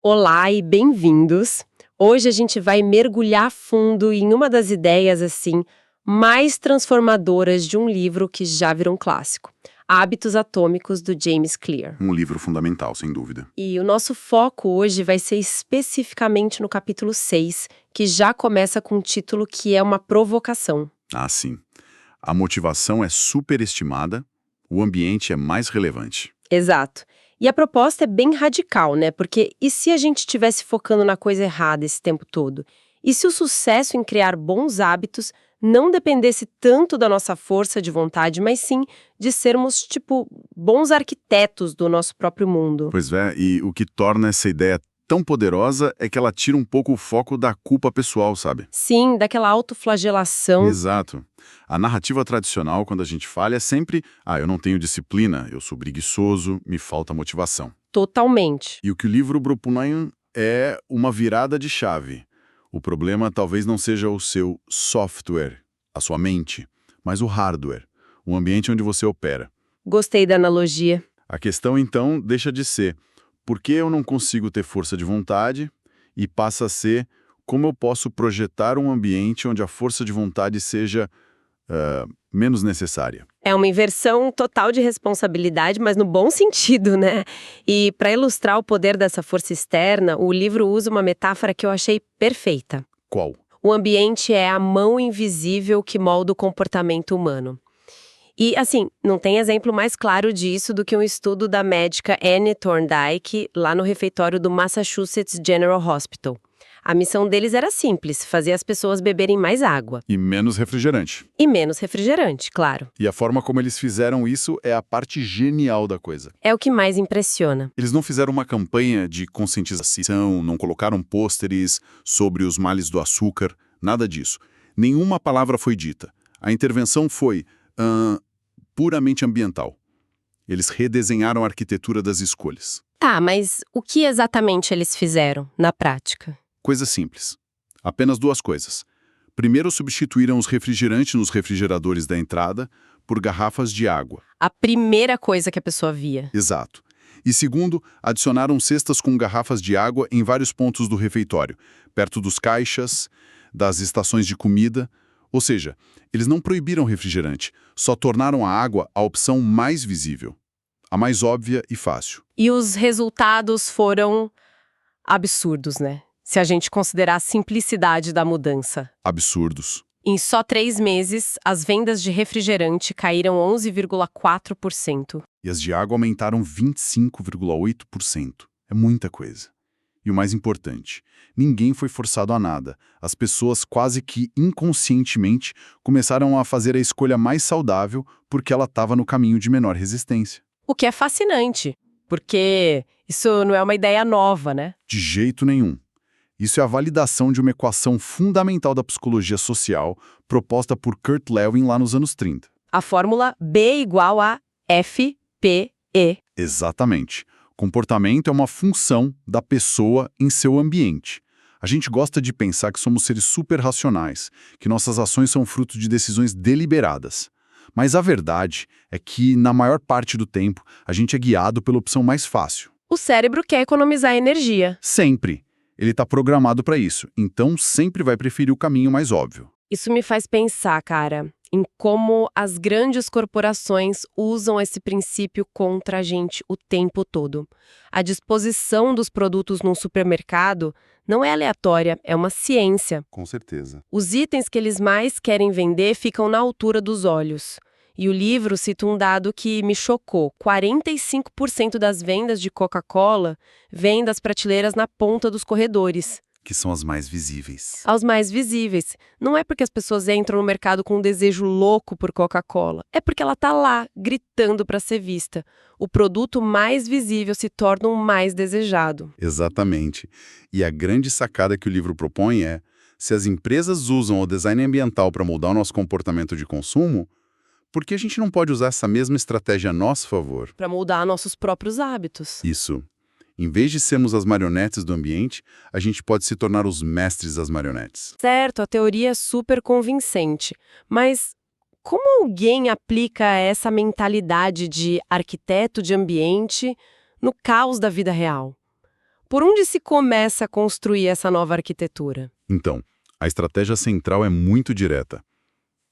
Olá e bem-vindos! Hoje a gente vai mergulhar a fundo em uma das ideias, assim, mais transformadoras de um livro que já virou um clássico. Hábitos Atômicos, do James Clear. Um livro fundamental, sem dúvida. E o nosso foco hoje vai ser especificamente no capítulo 6, que já começa com um título que é uma provocação. Ah, sim. A motivação é superestimada, o ambiente é mais relevante. Exato. E a proposta é bem radical, né? Porque e se a gente estivesse focando na coisa errada esse tempo todo? E se o sucesso em criar bons hábitos não dependesse tanto da nossa força de vontade, mas sim de sermos, tipo, bons arquitetos do nosso próprio mundo? Pois é, e o que torna essa ideia tão poderosa é que ela tira um pouco o foco da culpa pessoal, sabe? Sim, daquela autoflagelação. Exato. A narrativa tradicional, quando a gente falha, é sempre: eu não tenho disciplina, eu sou preguiçoso, me falta motivação. Totalmente. E o que o livro propõe é uma virada de chave. O problema talvez não seja o seu software, a sua mente, mas o hardware, o ambiente onde você opera. Gostei da analogia. A questão, então, deixa de ser por que eu não consigo ter força de vontade e passa a ser como eu posso projetar um ambiente onde a força de vontade seja menos necessária. É uma inversão total de responsabilidade, mas no bom sentido, né? E para ilustrar o poder dessa força externa, o livro usa uma metáfora que eu achei perfeita. Qual? O ambiente é a mão invisível que molda o comportamento humano. E, assim, não tem exemplo mais claro disso do que um estudo da médica Anne Thorndike lá no refeitório do Massachusetts General Hospital. A missão deles era simples, fazer as pessoas beberem mais água. E menos refrigerante. E menos refrigerante, claro. E a forma como eles fizeram isso é a parte genial da coisa. É o que mais impressiona. Eles não fizeram uma campanha de conscientização, não colocaram pôsteres sobre os males do açúcar, nada disso. Nenhuma palavra foi dita. A intervenção foi puramente ambiental. Eles redesenharam a arquitetura das escolhas. Tá, mas o que exatamente eles fizeram, na prática? Coisa simples. Apenas duas coisas. Primeiro, substituíram os refrigerantes nos refrigeradores da entrada por garrafas de água. A primeira coisa que a pessoa via. Exato. E segundo, adicionaram cestas com garrafas de água em vários pontos do refeitório, perto dos caixas, das estações de comida. Ou seja, eles não proibiram refrigerante, só tornaram a água a opção mais visível, a mais óbvia e fácil. E os resultados foram absurdos, né? Se a gente considerar a simplicidade da mudança. Absurdos. Em só 3 meses, as vendas de refrigerante caíram 11,4%. E as de água aumentaram 25,8%. É muita coisa. E o mais importante, ninguém foi forçado a nada. As pessoas quase que inconscientemente começaram a fazer a escolha mais saudável porque ela estava no caminho de menor resistência. O que é fascinante, porque isso não é uma ideia nova, né? De jeito nenhum. Isso é a validação de uma equação fundamental da psicologia social proposta por Kurt Lewin lá nos anos 30. A fórmula B igual a FPE. Exatamente. Comportamento é uma função da pessoa em seu ambiente. A gente gosta de pensar que somos seres super-racionais, que nossas ações são fruto de decisões deliberadas. Mas a verdade é que, na maior parte do tempo, a gente é guiado pela opção mais fácil. O cérebro quer economizar energia. Sempre. Ele está programado para isso, então sempre vai preferir o caminho mais óbvio. Isso me faz pensar, cara, em como as grandes corporações usam esse princípio contra a gente o tempo todo. A disposição dos produtos num supermercado não é aleatória, é uma ciência. Com certeza. Os itens que eles mais querem vender ficam na altura dos olhos. E o livro cita um dado que me chocou: 45% das vendas de Coca-Cola vêm das prateleiras na ponta dos corredores. Que são as mais visíveis. Aos mais visíveis. Não é porque as pessoas entram no mercado com um desejo louco por Coca-Cola. É porque ela tá lá, gritando para ser vista. O produto mais visível se torna o mais desejado. Exatamente. E a grande sacada que o livro propõe é: se as empresas usam o design ambiental para mudar o nosso comportamento de consumo, por que a gente não pode usar essa mesma estratégia a nosso favor? Para moldar nossos próprios hábitos. Isso. Em vez de sermos as marionetes do ambiente, a gente pode se tornar os mestres das marionetes. Certo, a teoria é super convincente. Mas como alguém aplica essa mentalidade de arquiteto de ambiente no caos da vida real? Por onde se começa a construir essa nova arquitetura? Então, a estratégia central é muito direta.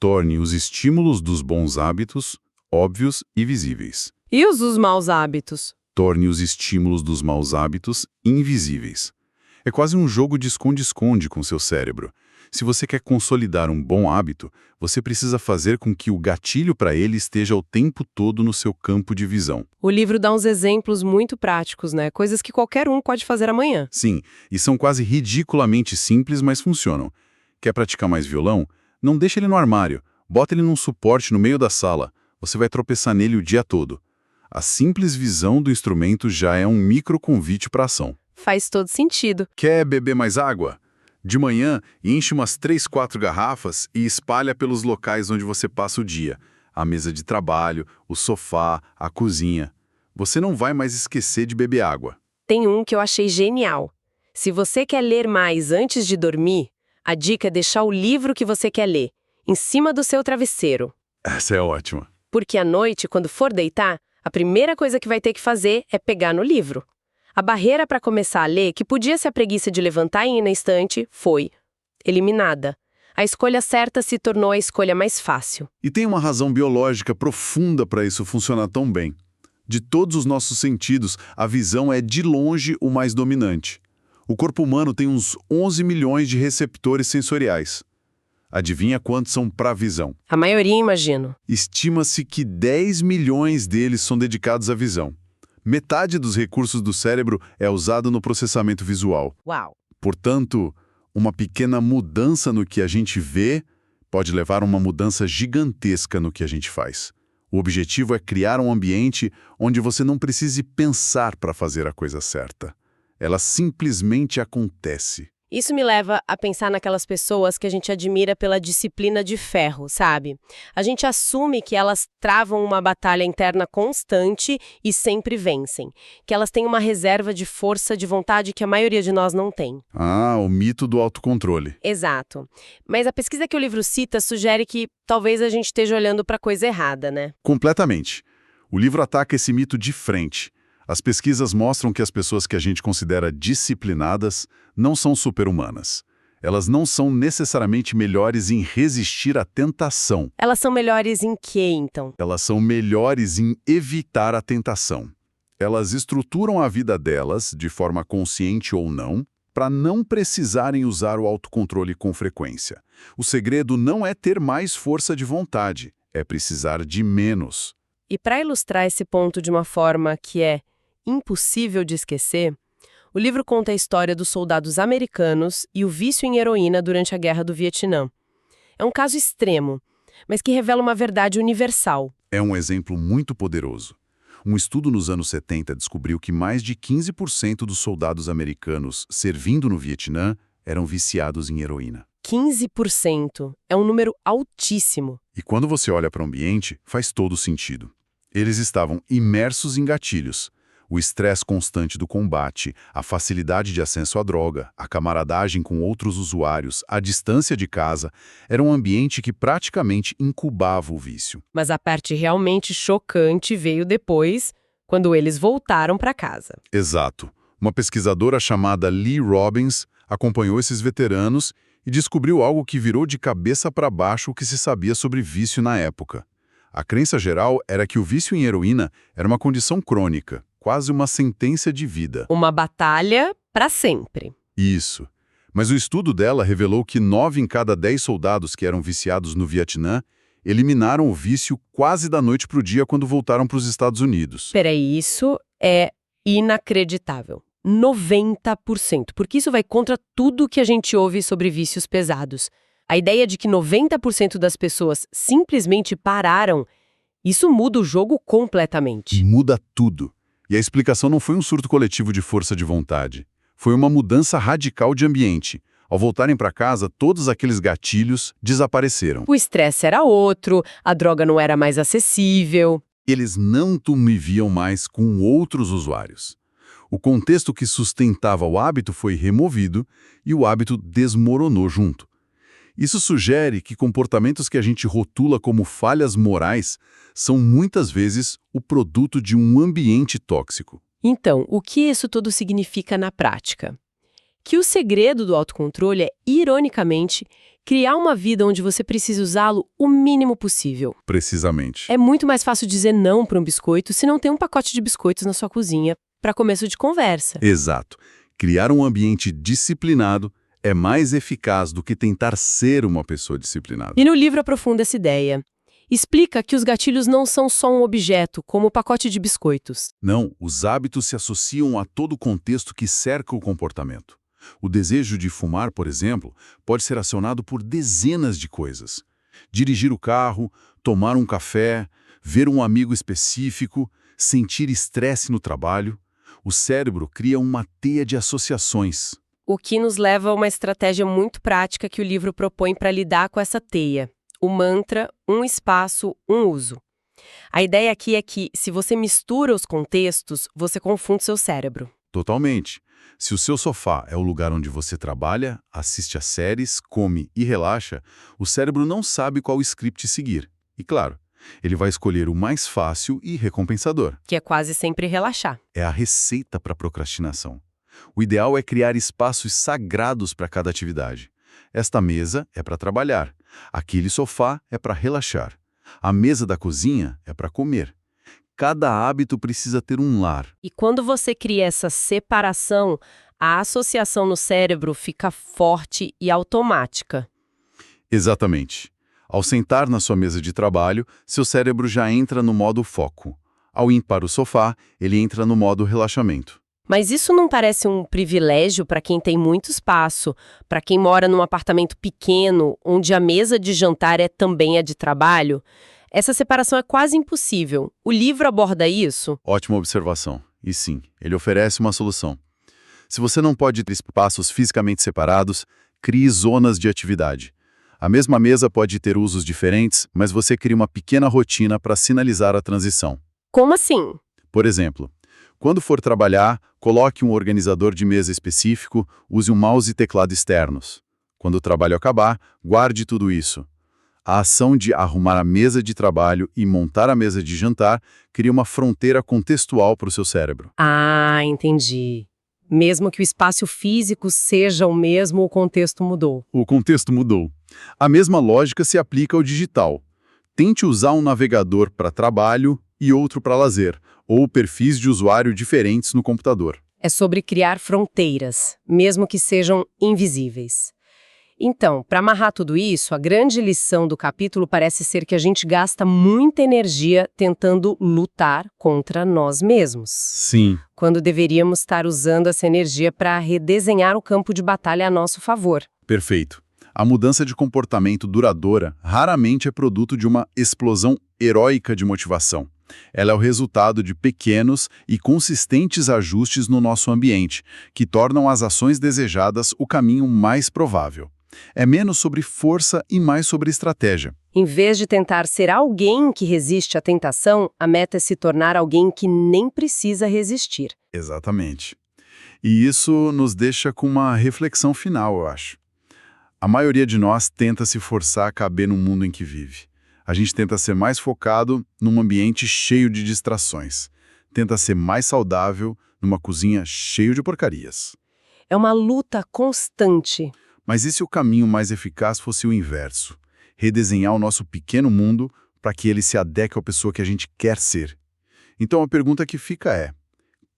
Torne os estímulos dos bons hábitos óbvios e visíveis. E os dos maus hábitos? Torne os estímulos dos maus hábitos invisíveis. É quase um jogo de esconde-esconde com seu cérebro. Se você quer consolidar um bom hábito, você precisa fazer com que o gatilho para ele esteja o tempo todo no seu campo de visão. O livro dá uns exemplos muito práticos, né? Coisas que qualquer um pode fazer amanhã. Sim, e são quase ridiculamente simples, mas funcionam. Quer praticar mais violão? Não deixe ele no armário. Bota ele num suporte no meio da sala. Você vai tropeçar nele o dia todo. A simples visão do instrumento já é um micro convite para ação. Faz todo sentido. Quer beber mais água? De manhã, enche umas 3, 4 garrafas e espalha pelos locais onde você passa o dia. A mesa de trabalho, o sofá, a cozinha. Você não vai mais esquecer de beber água. Tem um que eu achei genial. Se você quer ler mais antes de dormir, a dica é deixar o livro que você quer ler em cima do seu travesseiro. Essa é ótima. Porque à noite, quando for deitar, a primeira coisa que vai ter que fazer é pegar no livro. A barreira para começar a ler, que podia ser a preguiça de levantar e ir na estante, foi eliminada. A escolha certa se tornou a escolha mais fácil. E tem uma razão biológica profunda para isso funcionar tão bem. De todos os nossos sentidos, a visão é de longe o mais dominante. O corpo humano tem uns 11 milhões de receptores sensoriais. Adivinha quantos são para a visão? A maioria, imagino. Estima-se que 10 milhões deles são dedicados à visão. Metade dos recursos do cérebro é usado no processamento visual. Uau! Portanto, uma pequena mudança no que a gente vê pode levar a uma mudança gigantesca no que a gente faz. O objetivo é criar um ambiente onde você não precise pensar para fazer a coisa certa. Ela simplesmente acontece. Isso me leva a pensar naquelas pessoas que a gente admira pela disciplina de ferro, sabe? A gente assume que elas travam uma batalha interna constante e sempre vencem. Que elas têm uma reserva de força de vontade que a maioria de nós não tem. Ah, o mito do autocontrole. Exato. Mas a pesquisa que o livro cita sugere que talvez a gente esteja olhando para a coisa errada, né? Completamente. O livro ataca esse mito de frente. As pesquisas mostram que as pessoas que a gente considera disciplinadas não são super-humanas. Elas não são necessariamente melhores em resistir à tentação. Elas são melhores em quê, então? Elas são melhores em evitar a tentação. Elas estruturam a vida delas, de forma consciente ou não, para não precisarem usar o autocontrole com frequência. O segredo não é ter mais força de vontade, é precisar de menos. E para ilustrar esse ponto de uma forma que é impossível de esquecer, o livro conta a história dos soldados americanos e o vício em heroína durante a Guerra do Vietnã. É um caso extremo, mas que revela uma verdade universal. É um exemplo muito poderoso. Um estudo nos anos 70 descobriu que mais de 15% dos soldados americanos servindo no Vietnã eram viciados em heroína. 15% é um número altíssimo. E quando você olha para o ambiente, faz todo sentido. Eles estavam imersos em gatilhos. O estresse constante do combate, a facilidade de acesso à droga, a camaradagem com outros usuários, a distância de casa, era um ambiente que praticamente incubava o vício. Mas a parte realmente chocante veio depois, quando eles voltaram para casa. Exato. Uma pesquisadora chamada Lee Robbins acompanhou esses veteranos e descobriu algo que virou de cabeça para baixo o que se sabia sobre vício na época. A crença geral era que o vício em heroína era uma condição crônica, quase uma sentença de vida. Uma batalha para sempre. Isso. Mas o estudo dela revelou que 9 em cada 10 soldados que eram viciados no Vietnã eliminaram o vício quase da noite para o dia quando voltaram para os Estados Unidos. Peraí, isso é inacreditável. 90%, porque isso vai contra tudo que a gente ouve sobre vícios pesados. A ideia de que 90% das pessoas simplesmente pararam, isso muda o jogo completamente. Muda tudo. E a explicação não foi um surto coletivo de força de vontade. Foi uma mudança radical de ambiente. Ao voltarem para casa, todos aqueles gatilhos desapareceram. O estresse era outro, a droga não era mais acessível. Eles não conviviam mais com outros usuários. O contexto que sustentava o hábito foi removido e o hábito desmoronou junto. Isso sugere que comportamentos que a gente rotula como falhas morais são muitas vezes o produto de um ambiente tóxico. Então, o que isso tudo significa na prática? Que o segredo do autocontrole é, ironicamente, criar uma vida onde você precisa usá-lo o mínimo possível. Precisamente. É muito mais fácil dizer não para um biscoito se não tem um pacote de biscoitos na sua cozinha para começo de conversa. Exato. Criar um ambiente disciplinado é mais eficaz do que tentar ser uma pessoa disciplinada. E no livro aprofunda essa ideia. Explica que os gatilhos não são só um objeto, como o pacote de biscoitos. Não, os hábitos se associam a todo o contexto que cerca o comportamento. O desejo de fumar, por exemplo, pode ser acionado por dezenas de coisas. Dirigir o carro, tomar um café, ver um amigo específico, sentir estresse no trabalho. O cérebro cria uma teia de associações. O que nos leva a uma estratégia muito prática que o livro propõe para lidar com essa teia. O mantra, um espaço, um uso. A ideia aqui é que, se você mistura os contextos, você confunde seu cérebro. Totalmente. Se o seu sofá é o lugar onde você trabalha, assiste a séries, come e relaxa, o cérebro não sabe qual script seguir. E claro, ele vai escolher o mais fácil e recompensador. Que é quase sempre relaxar. É a receita para procrastinação. O ideal é criar espaços sagrados para cada atividade. Esta mesa é para trabalhar. Aquele sofá é para relaxar. A mesa da cozinha é para comer. Cada hábito precisa ter um lar. E quando você cria essa separação, a associação no cérebro fica forte e automática. Exatamente. Ao sentar na sua mesa de trabalho, seu cérebro já entra no modo foco. Ao ir para o sofá, ele entra no modo relaxamento. Mas isso não parece um privilégio para quem tem muito espaço, para quem mora num apartamento pequeno, onde a mesa de jantar também é de trabalho? Essa separação é quase impossível. O livro aborda isso? Ótima observação. E sim, ele oferece uma solução. Se você não pode ter espaços fisicamente separados, crie zonas de atividade. A mesma mesa pode ter usos diferentes, mas você cria uma pequena rotina para sinalizar a transição. Como assim? Por exemplo, quando for trabalhar, coloque um organizador de mesa específico, use um mouse e teclado externos. Quando o trabalho acabar, guarde tudo isso. A ação de arrumar a mesa de trabalho e montar a mesa de jantar cria uma fronteira contextual para o seu cérebro. Ah, entendi. Mesmo que o espaço físico seja o mesmo, o contexto mudou. O contexto mudou. A mesma lógica se aplica ao digital. Tente usar um navegador para trabalho e outro para lazer, ou perfis de usuário diferentes no computador. É sobre criar fronteiras, mesmo que sejam invisíveis. Então, para amarrar tudo isso, a grande lição do capítulo parece ser que a gente gasta muita energia tentando lutar contra nós mesmos, Sim. quando deveríamos estar usando essa energia para redesenhar o campo de batalha a nosso favor. Perfeito. A mudança de comportamento duradoura raramente é produto de uma explosão heróica de motivação. Ela é o resultado de pequenos e consistentes ajustes no nosso ambiente, que tornam as ações desejadas o caminho mais provável. É menos sobre força e mais sobre estratégia. Em vez de tentar ser alguém que resiste à tentação, a meta é se tornar alguém que nem precisa resistir. Exatamente. E isso nos deixa com uma reflexão final, eu acho. A maioria de nós tenta se forçar a caber no mundo em que vive. A gente tenta ser mais focado num ambiente cheio de distrações. Tenta ser mais saudável numa cozinha cheia de porcarias. É uma luta constante. Mas e se o caminho mais eficaz fosse o inverso? Redesenhar o nosso pequeno mundo para que ele se adeque à pessoa que a gente quer ser. Então a pergunta que fica é: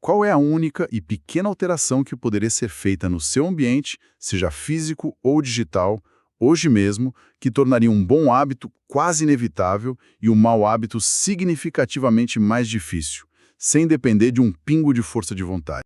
qual é a única e pequena alteração que poderia ser feita no seu ambiente, seja físico ou digital, hoje mesmo, que tornaria um bom hábito quase inevitável e um mau hábito significativamente mais difícil, sem depender de um pingo de força de vontade?